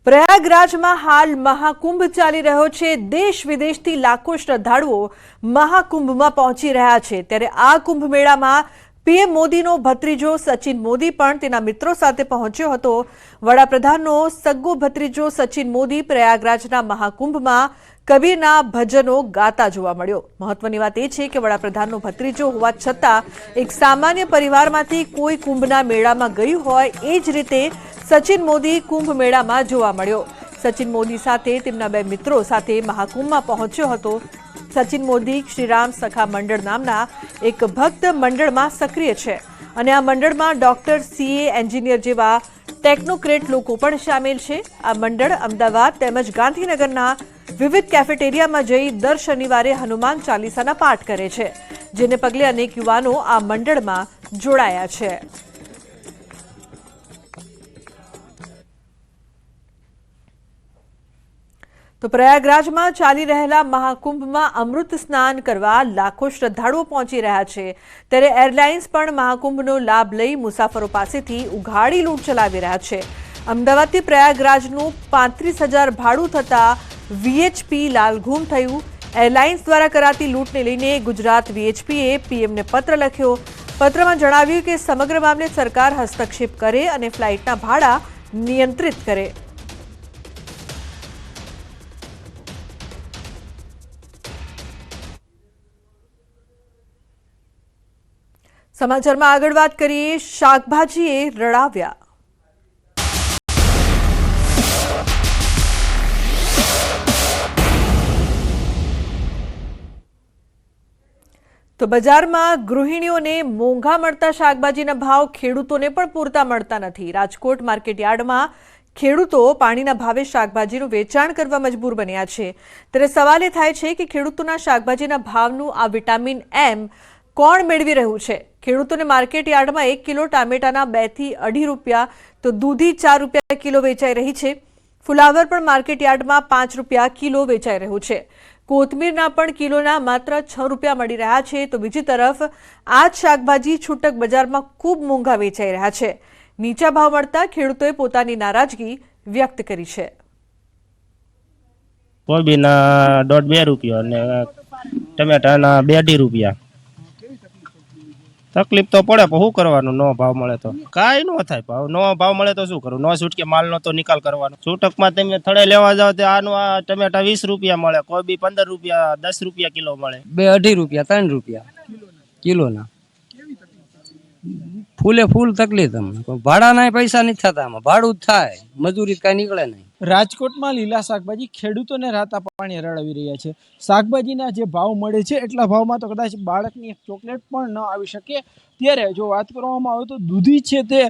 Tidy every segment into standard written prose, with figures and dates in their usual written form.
प्रयागराज में हाल महाकुंभ चाली रह्यो छे। देश विदेशथी लाखों श्रद्धाळुओ महाकुंभ में पहोंची रह्या छे। त्यारे आ कुंभ मेळा में पीएम मोदीनो भत्रीजो सचिन मोदी पण तेना मित्रों साथे पहोंच्यो हतो। वडाप्रधाननो सग्गो भत्रीजो सचिन मोदी प्रयागराजना महाकुंभ में कबीरना भजनो गाता जोवा मळ्यो। महत्वनी वात ए छे के वडाप्रधाननो भत्रीजो होवा छतां एक सामान्य परिवारमांथी कोई कुंभना मेळामां गयुं होय ए ज रीते सचिन मोदी कुंभ मेळा में जोवा मळ्यो। सचिन मोदी साथे तेमना बे मित्रों साथे महाकुंभ में पहोंच्यो हतो। सचिन मोदी श्रीराम सखा मंडळ नामना एक भक्त मंडळ में सक्रिय छे अने आ मंडळ में डॉक्टर, सीए, एंजीनियर जेवा टेक्नोक्रेट लोको पण शामिल छे। आ मंडळ अमदावाद तेमज गांधीनगरना विविध कैफेटेरिया में जई दर शनिवारे हनुमान चालीसाना पाठ करे छे, जेने पगले अनेक युवानो आ मंडळ में जोड़ाया छे। तो प्रयागराज में चाली रहेला महाकुंभ में अमृत स्नान करवा लाखों श्रद्धाळुओ पहोंची रह्या छे। त्यारे एरलाइन्स पण महाकुंभनो लाभ लई मुसाफरो पासेथी उघाड़ी लूंट चलावी रह्या छे। अमदावादथी प्रयागराजनुं 35,000 भाड़ुं थता वीएचपी लालघूम थयुं। एरलाइन्स द्वारा कराती लूंटने लईने गुजरात वीएचपीए पीएमने पत्र लख्यो। पत्रमां जणाव्युं के समग्र मामले सरकार हस्तक्षेप करे अने फ्लाइटना भाड़ा नियंत्रित करे। समाचार में आगळ बात करिए। शाकभाजीए रड़ाव्या। तो बजार में गृहिणीओने मोंघा मळता शाकभाजीना भाव खेडूतोने पण पूरता मळता नथी। राजकोट मार्केट यार्ड में खेडूतो पाणीना भावे शाकभाजीनुं वेचाण करवा मजबूर बन्या छे। त्यारे सवाल ए थाय छे के खेडूतोना शाकभाजीना भावनुं आ विटामिन एम कोण मेळवी रह्युं छे। खेडूतोने मार्केट यार्ड में 1 किलो टामेटाना 2 થી 2.5 રૂપિયા तो दूधी 4 રૂપિયા किलो वेचाई रही है। फुलावर पण मार्केट यार्ड में 5 રૂપિયા किलो वेचाई रह्युं छे। कोथमीरना पण किलोना मात्र 6 રૂપિયા मळी रह्या छे। तो बीजी तरफ आज शाकभाजी छूटक बजार में खूब मोंघा वेचाई रह्या छे। नीचा भाव मळता खेडूतोए पोतानी नाराजगी व्यक्त करी छे। कोबीना 1.5-2 રૂપિયા અને ટમેટાના 2-2.5 રૂપિયા। तकलीफ तो पड़े पर शू करवानुं, नो भाव मळे तो काई न थाय। भाव नो भाव मळे तो शू करूं, नो छूटके मालनो तो निकाल करवानो। छूटक में तमे थड़े लेवा जाओ तो आनो आ टमेटा 20 રૂપિયા मळे, कोबी 15 રૂપિયા 10 રૂપિયા किलो मळे, 2-2.5 રૂપિયા 3 રૂપિયા કિલોના। फूले फूल तकलीफ अમને ભાડાના પૈસા નથી થતા, આમાં ભાડું જ થાય, મજૂરી કાઈ નીકળે નહીં। રાજકોટમાં લીલા શાકભાજી ખેડૂતોને રાતા પાણી રડાવી રહ્યા છે। શાકભાજીના જે ભાવ મળે છે એટલા ભાવમાં તો કદાચ બાળકની એક ચોકલેટ પણ ન આવી શકે। ત્યારે જો વાત કરવામાં આવે તો દૂધી છે તે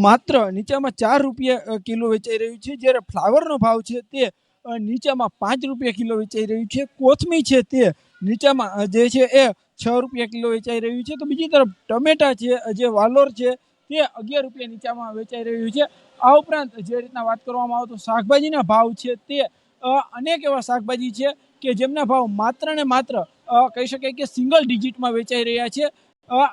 માત્ર નીચામાં 4 રૂપિયા કિલો વેચાઈ રહ્યું છે, જ્યારે ફ્લાવરનો ભાવ છે તે નીચામાં 5 રૂપિયા કિલો વેચાઈ રહ્યું છે। કોથમી છે તે નીચામાં જે છે એ 6 રૂપિયા કિલો વેચાઈ રહ્યું છે। તો બીજી તરફ ટમેટા છે જે વાલોર છે તે 11 રૂપિયા નીચામાં વેચાઈ રહ્યું છે। આ ઉપરાંત જે રીતના વાત કરવામાં આવે તો શાકભાજીના ભાવ છે તે અનેક એવા શાકભાજી છે કે જેમના ભાવ માત્ર ને માત્ર કહી શકાય કે સિંગલ ડિજિટમાં વેચાઈ રહ્યા છે।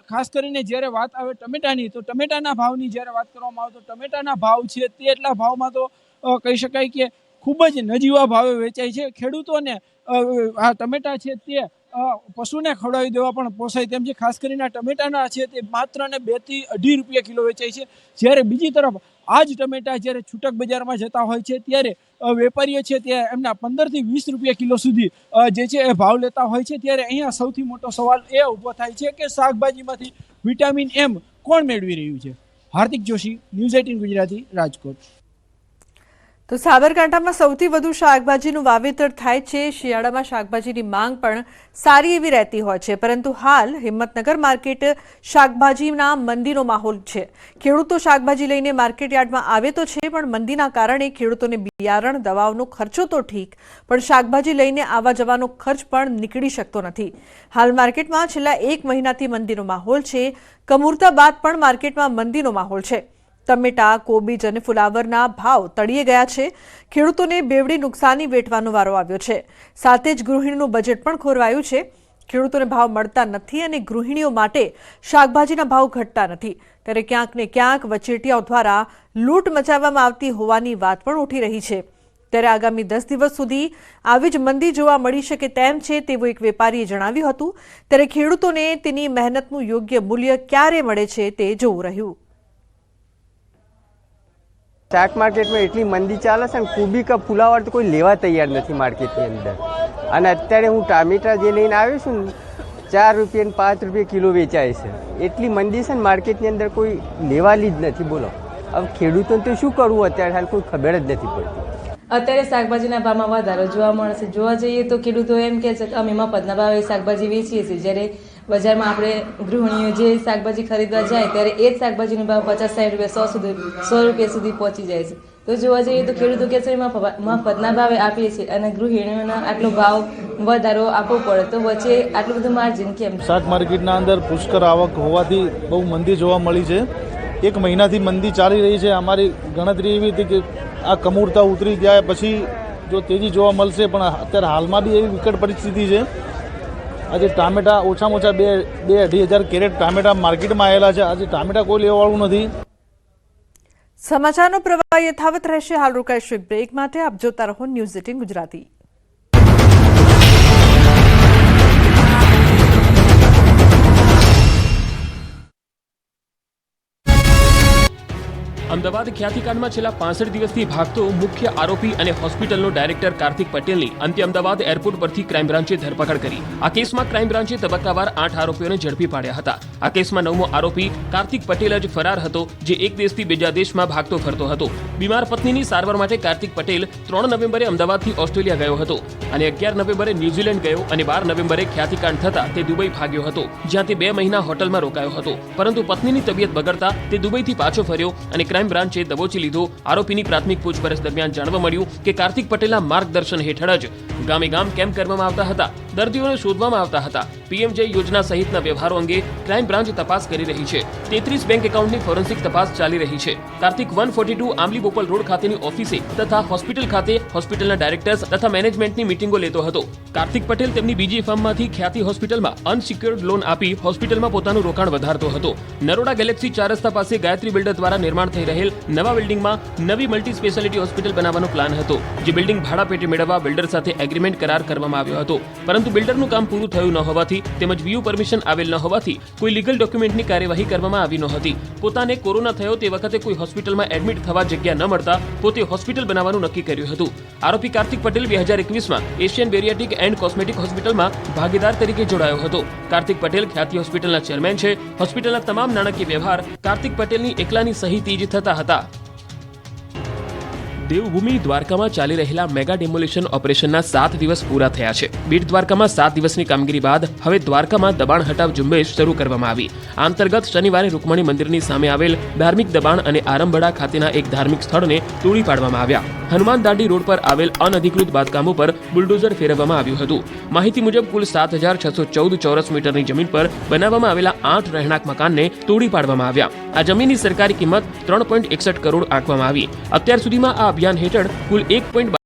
ખાસ કરીને જ્યારે વાત આવે ટમેટાની તો ટમેટાના ભાવની જ્યારે વાત કરવામાં આવે તો ટમેટાના ભાવ છે તે એટલા ભાવમાં તો કહી શકાય કે ખૂબ જ નજીવા ભાવે વેચાય છે। ખેડૂતોને આ ટમેટા છે તે પશુને ખવડાવી દેવા પણ પોસાય તેમ છે। ખાસ કરીને ટમેટાના છે તે માત્ર ને 2 થી 2.5 રૂપિયા કિલો વેચાય છે, જ્યારે બીજી તરફ આ જ ટમેટા જ્યારે છૂટક બજારમાં જતા હોય છે ત્યારે વેપારીઓ છે તે એમના 15 થી 20 રૂપિયા કિલો સુધી જે છે એ ભાવ લેતા હોય છે। ત્યારે અહીંયા સૌથી મોટો સવાલ એ ઊભો થાય છે કે શાકભાજીમાંથી વિટામિન એમ કોણ મેળવી રહ્યું છે। હાર્દિક જોશી, ન્યૂઝ 18 ગુજરાતી, રાજકોટ। तो साबरकांठामां सौथी वधु शाकभाजीनुं वावेतर थाय छे। शियाळामां शाकभाजीनी मांग पण सारी एवी रहेती होय छे, परंतु हाल हिम्मतनगर मार्केट शाकभाजीना मंदीनो माहोल छे। खेडूतो शाकभाजी लईने मार्केट यार्डमां आवे तो छे, पण मंदीना कारणे खेडूतोने बियारण, दवाओनो खर्चो तो ठीक, पण शाकभाजी लईने आवा जवानो खर्च पण નીકળી શકતો નથી। हाल मार्केटमां छेल्ला 1 મહિનાથી મંદીનો માહોલ છે। કમૂરતા બાદ પણ માર્કેટમાં મંદીનો માહોલ છે। टमेटा, कोबीज અને ફુલાવરના ભાવ તળિયે ગયા છે। ખેડૂતોને બેવડી નુકસાની વેઠવાનો વારો આવ્યો છે। સાથે જ ગૃહિણીનું બજેટ પણ ખોરવાયું છે। ખેડૂતોને ભાવ મળતા નથી અને ગૃહિણીઓ માટે શાકભાજીના ભાવ ઘટતા નથી। ત્યારે ક્યાંક ને ક્યાંક વચેટિયાઓ દ્વારા લૂંટ મચાવવામાં આવતી હોવાની વાત પણ ઉઠી રહી છે। ત્યારે આગામી 10 દિવસ સુધી આવી જ મંદી જોવા મળી શકે તેમ છે તેવું એક વેપારીએ જણાવ્યું હતું. ત્યારે ખેડૂતોને તેની મહેનતનું યોગ્ય મૂલ્ય ક્યારે મળે છે તે જોવું રહ્યું. શાક માર્કેટમાં એટલી મંદી ચાલે છે ને કુબી કે ફુલાવર તો કોઈ લેવા તૈયાર નથી માર્કેટની અંદર. અને અત્યારે હું ટામેટા જે લઈને આવ્યો છું ને 4 રૂપિયા ને 5 રૂપિયા કિલો વેચાય છે. એટલી મંદી છે ને માર્કેટની અંદર કોઈ લેવાલી જ નથી. બોલો હવે ખેડૂતોને તો શું કરવું અત્યારે હાલ કોઈ ખબર જ નથી પડતી. અત્યારે શાકભાજીના ભાવમાં વધારો જોવા મળશે. જોવા જઈએ તો ખેડૂતો એમ કહે છે કે અમે મફતના ભાવે શાકભાજી વેચીએ છીએ, જ્યારે બજારમાં આપણે ગૃહિણીઓ જે શાકભાજી ખરીદવા જાય ત્યારે એ જ શાકભાજીનો ભાવ 50-60 રૂપિયા 100 રૂપિયા સુધી પહોંચી જાય છે. તો જોવા જઈએ તો ખેડૂતો કહે છે મફતના ભાવે આપીએ છીએ અને ગૃહિણીઓનો આટલો ભાવ વધારો આપવો પડે, તો વચ્ચે આટલું બધું માર્જિન કેમ? શાક માર્કેટના અંદર પુષ્કળ આવક હોવાથી બહુ મંદી જોવા મળી છે. 1 મહિનાથી મંદી ચાલી રહી છે. અમારી ગણતરી એવી હતી કે આ કમૂરતા ઉતરી જાય પછી જો તેજી જોવા મળશે, પણ અત્યારે હાલમાં બી એવી વિકટ પરિસ્થિતિ છે. આજે ટામેટા ઓછામાં ઓછા 2-2.5 હજાર કેરેટ ટામેટા માર્કેટમાં આવેલા છે. આજે ટામેટા કોઈ લેવાવાળું નથી. સમાચારનો પ્રવાહ યથાવત રહેશે. હાલ રોકાઈશું એક બ્રેક માટે. આપ જોતા રહો ન્યૂઝ 18 ગુજરાતી. અમદાવાદ ખ્યાતિકાંડમાં છેલ્લા 65 દિવસથી ભાગતો મુખ્ય આરોપી અને હોસ્પિટલનો ડાયરેક્ટર કાર્તિક પટેલની અંતે અમદાવાદ એરપોર્ટ પરથી ક્રાઇમ બ્રાન્ચે ધરપકડ કરી. આ કેસમાં ક્રાઇમ બ્રાન્ચે તબક્કાવાર 8 આરોપીઓને ઝડપી પાડ્યા હતા. આ કેસમાં 9મો આરોપી કાર્તિક પટેલ જ ફરાર હતો, જે એક દેશથી બીજા દેશમાં ભાગતો ફરતો હતો. બીમાર પત્નીની સારવાર માટે કાર્તિક પટેલ 3 નવેમ્બરે અમદાવાદથી ઓસ્ટ્રેલિયા ગયો હતો અને 11 નવેમ્બરે ન્યૂઝીલેન્ડ ગયો અને 12 નવેમ્બરે ખ્યાતિકાંડ થતા તે દુબઈ ભાગ્યો હતો, જ્યાં તે 2 મહિના હોટલમાં રોકાયો હતો. પરંતુ પત્નીની તબિયત બગડતા તે દુબઈથી પાછો ફર્યો અને ક્રાઇમ બ્રાન્ચે દબોચી લીધો. આરોપીની પ્રાથમિક પૂછપરછ દરમિયાન જાણવા મળ્યું કે કાર્તિક પટેલના માર્ગદર્શન હેઠળ જ ગામે ગામ કેમ્પ કરવામાં આવતા હતા, દર્દીઓને શોધવામાં આવતા હતા. પીએમજે યોજના સહિતના વ્યવહારો અંગે ક્રાઇમ બ્રાન્ચ તપાસ કરી રહી છે. 33 બેંક એકાઉન્ટની ફોરેન્સિક તપાસ ચાલી રહી છે. કાર્તિક 142 આંબલી બોપલ રોડ ખાતેની ઓફિસે તથા હોસ્પિટલ ખાતે હોસ્પિટલના ડાયરેક્ટર્સ તથા મેનેજમેન્ટની મીટિંગો લેતો હતો. કાર્તિક પટેલ તેમની બીજી ફર્મમાંથી ખ્યાતિ હોસ્પિટલમાં અનસિક્યોર્ડ લોન આપી હોસ્પિટલમાં પોતાનું રોકાણ વધારતો હતો. નરોડા ગેલેક્સી 4 રસ્તા પાસે ગાયત્રી બિલ્ડર દ્વારા નિર્માણ થઈ રહેલ નવા બિલ્ડિંગમાં નવી મલ્ટી સ્પેશિયાલિટી હોસ્પિટલ બનાવવાનો પ્લાન હતો, જે બિલ્ડિંગ ભાડા પેટે મેળવવા બિલ્ડર સાથે એગ્રીમેન્ટ કરાર કરવામાં આવ્યો હતો. પરંતુ બિલ્ડરનું કામ પૂરું થયું ન હોવાથી તેમજ વીયુ પરમિશન આવેલ ન હોવાથી કોઈ લીગલ ડોક્યુમેન્ટની કાર્યવાહી કરવામાં આવી નહોતી. પોતાને કોરોના થયો તે વખતે કોઈ હોસ્પિટલમાં એડમિટ થવા જગ્યા ન મળતા પોતે હોસ્પિટલ બનાવવાનું નક્કી કર્યું હતું. આરોપી કાર્તિક પટેલ 2021માં એશિયન બેરિયાટિક એન્ડ કોસ્મેટિક હોસ્પિટલમાં ભાગીદાર તરીકે જોડાયો હતો. કાર્તિક પટેલ ખ્યાતિ હોસ્પિટલના ચેરમેન છે. હોસ્પિટલના તમામ નાણાકીય વ્યવહાર કાર્તિક પટેલની એકલાની સહીથી જ થતા હતા. દેવભૂમિ દ્વારકામાં ચાલી રહેલા મેગા ડેમોલિશન ઓપરેશનના 7 દિવસ પૂરા થયા છે. બેટ દ્વારકામાં 7 દિવસની કામગીરી બાદ હવે દ્વારકામાં દબાણ હટાવ ઝુંબેશ શરૂ કરવામાં આવી. આ અંતર્ગત શનિવારે રૂકમણી મંદિરની સામે આવેલ ધાર્મિક દબાણ અને આરંભડા ખાતેના એક ધાર્મિક સ્થળને તોડી પાડવામાં આવ્યા. હનુમાન દાંડી રોડ પર આવેલ અનધિકૃત બાંધકામો પર બુલડોઝર ફેરવવામાં આવ્યું હતું. માહિતી મુજબ કુલ 7,614 ચોરસ મીટરની જમીન પર બનાવવામાં આવેલા 8 રહેણાંક મકાનને તોડી પાડવામાં આવ્યા. આ જમીનની સરકારી કિંમત 3.61 કરોડ આંકવામાં આવી. અત્યાર સુધીમાં આ અભિયાન હેઠળ કુલ 1.